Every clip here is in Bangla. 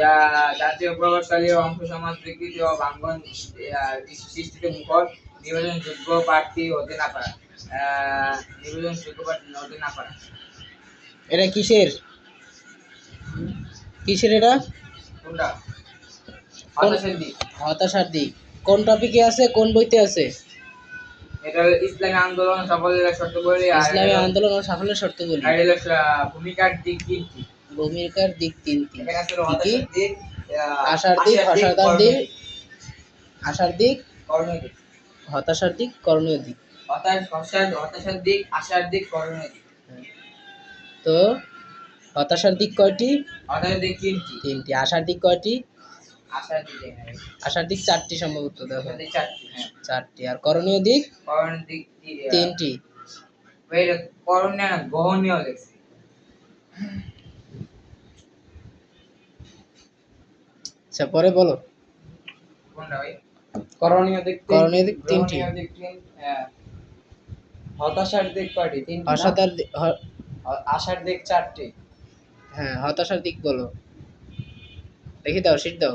যা জাতীয় প্রভাবশালী অংশ সমাজ বিকৃতি ও ভাঙ্গন সৃষ্টিতে মুখর, নির্বাচনযোগ্য প্রার্থী হতে না পারা। নির্বাচনযোগ্য প্রার্থী হতে না পারা। এটা কিসের এটা? কোনটা? হতাশার দিক। হতাশার দিক কোন টপিকে আছে, কোন বইতে আছে? এটা ইসলামী আন্দোলন সাফল্যের শর্তাবলী। ইসলামী আন্দোলন ও সাফল্যের শর্তাবলী। আর হলো ভূমিকার দিক তিনটি। ভূমিকার দিক তিনটি। এখানে আছে হতাশার দিক, আশার দিক, হতাশার দিক, আশার দিক, করণীয় দিক। হতাশার দিক, করণীয় দিক। হতাশার দিক, আশার দিক, করণীয় দিক। তো হতাশার দিক কয়টি? হতাশার দিক তিনটি। তিনটি। আশার দিক কয়টি? আশার দিক চারটি সম্ভবত। দেখো চারটি। হ্যাঁ, চারটি। আর করণীয় দিক? করণীয় দিক তিনটি। করণীয় না, গ্রহণীয় লেখছি। আচ্ছা, পরে বলো। কোনটা ভাই? করণীয় দিক তিনটি। হতাশার দিক কয়টি? তিনটি। আশার দিক চারটি। হ্যাঁ, হতাশার দিক বলো। দেখি দাও, শীট দাও।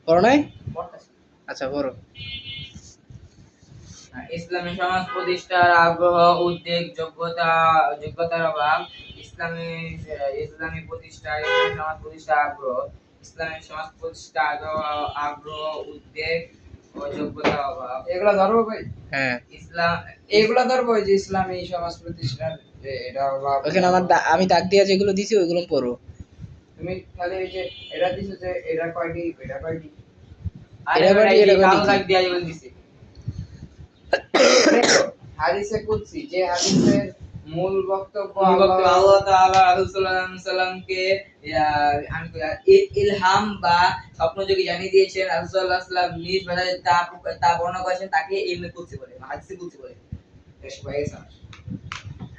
পড়ো নাই? আচ্ছা, পড়ো। ইসলামী সমাজ প্রতিষ্ঠার আগ্রহ, উদ্যোগ, যোগ্যতার অভাব। ইসলামী সমাজ প্রতিষ্ঠার আগ্রহ, ইসলামী সমাজ প্রতিষ্ঠার আগ্রহ, উদ্যোগ ও যোগ্যতার অভাব। এগুলা ধরবো ভাই? হ্যাঁ, এগুলা ধরবো, যে ইসলামী সমাজ প্রতিষ্ঠার এটা অভাব। ওখানে আমি দাগ দিয়ে যেগুলো দিছি ওইগুলো পড়ো। তুমি খালি এই যে এটা দিছো, যে এটা কয়টি, এটা কয়টি, দাগ দিয়ে যেগুলো দিছি। হাদিসে কুদসি, যে হাদিসের মূল বক্তব্য আল্লাহ তাআলা রাসূল সাল্লাল্লাহু আলাইহি সাল্লামকে ইলহাম বা স্বপ্নযোগে জানিয়ে দিয়েছেন, রাসূল সাল্লাল্লাহু আলাইহি সাল্লাম নিজ ভাষায় তা বর্ণনা করেছেন, তাকে ইলমে কুদসি বলে, হাদিসে কুদসি বলে।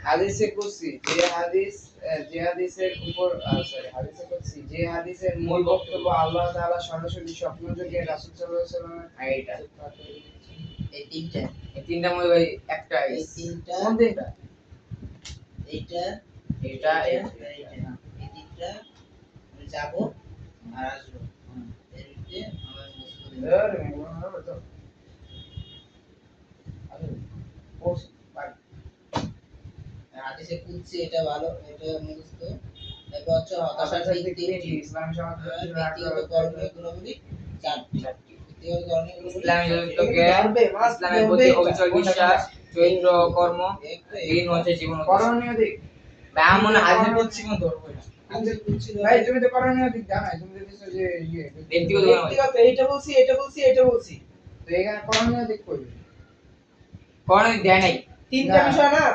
হাদিসে কুদসি, যে হাদিসের উপর হাদিসে কুদসি, যে হাদিসের মূল বক্তব্য আল্লাহ তাআলা সরাসরি স্বপ্নযোগে রাসূল সাল্লাল্লাহু আলাইহি সাল্লামের এইটা। এই তিনটা মধ্যে ভাই একটা, এই তিনটা কোন তিনটা? এটা এই তিনটা আমি যাব আর আসবো। এর ভিতরে আমার মুস্তাফা হাদিসে কুদসি, এটা ভালো, এটা মুখস্থ। তারপর হচ্ছে হতাশার দিক তিনটি। ইসলামী সমাজ ব্যক্তিগত করণীয় গুণাবলী চারটি। ইসলামের প্রতি অবিচল বিশ্বাস, চরিত্র, কর্ম, দিন হচ্ছে জীবন। করণীয় দিক ব্যায়াম হাদিসে কুদসি কোন ধরবো না। ভাই তুমি তো করণীয় দিক জানাই, তুমি দিছো যে ব্যক্তিগত এইটা বলছি, এটা বলছি। তো এখানে করণীয় দিক কইবে, করণীয় দেয় নাই। তিনটা বিষয় না,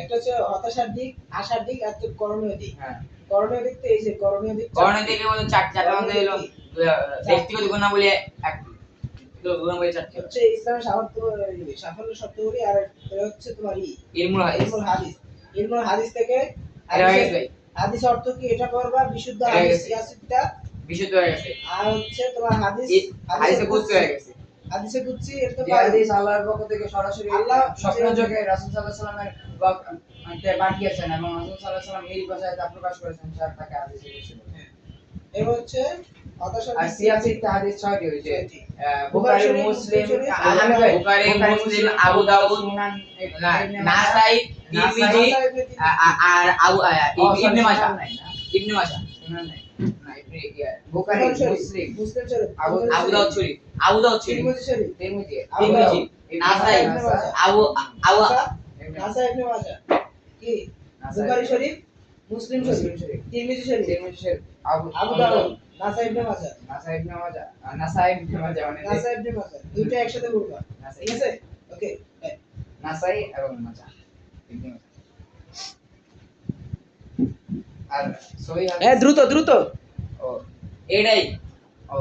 একটা হচ্ছে হতাশার দিক, আশার দিক, আর করণীয় দিক। হ্যাঁ, করণীয় দিক তো এই যে করণীয় দিকের মধ্যে চারটা মধ্যে হলো ব্যক্তিগত গুণাবলী একটি, গুণাবলী চারটি হচ্ছে ইসলামের সাফল্য শর্তাবলী। আর এটা হচ্ছে তোমার ইলমুল হাদিস। ইলমুল হাদিস থেকে হাদিস অর্থ কি এটা করবা, বিশুদ্ধ হাদিস, ইয়াসিদটা বিশুদ্ধ হয়ে গেছে। আর হচ্ছে তোমার হাদিসে কুদসি হয়ে গেছে। হাদিসে কুদসি এটা তো হাদিস আল্লাহর পক্ষ থেকে সরাসরি আল্লাহ স্বপ্নযোগে রাসূল সাল্লাল্লাহু আলাইহি সাল্লামের পাঠিয়েছেন, এবং রাসূল সাল্লাল্লাহু আলাইহি সাল্লাম এই ভাষায় তা প্রকাশ করেছেন, স্যার তাকে হাদিসে কুদসি বলে। এবার হচ্ছে হতাশা। আর সিয়াসিতে হাদিস 6টি হয়েছে, বুখারী, মুসলিম, আবু দাউদ, নাসাই, তিরমিজি আর ইবনে মাজাহ। বুখারী, মুসলিম শরীফ, আবু দাউদ শরীফ, তিরমিজি, নাসাই, নাসাই ইবনে মাজাহ, কি বুখারী শরীফ, মুসলিম শরীফ, তিরমিজি শরীফ, আবু দাউদ, নাসাই ইবনে মাজাহ, দুইটা একসাথে বলবা, ঠিক আছে? ওকে, নাসাই এবং মাজাহ, ইবনে মাজাহ। আর সহিহ হাদিস, দ্রুত ও এটাই। ও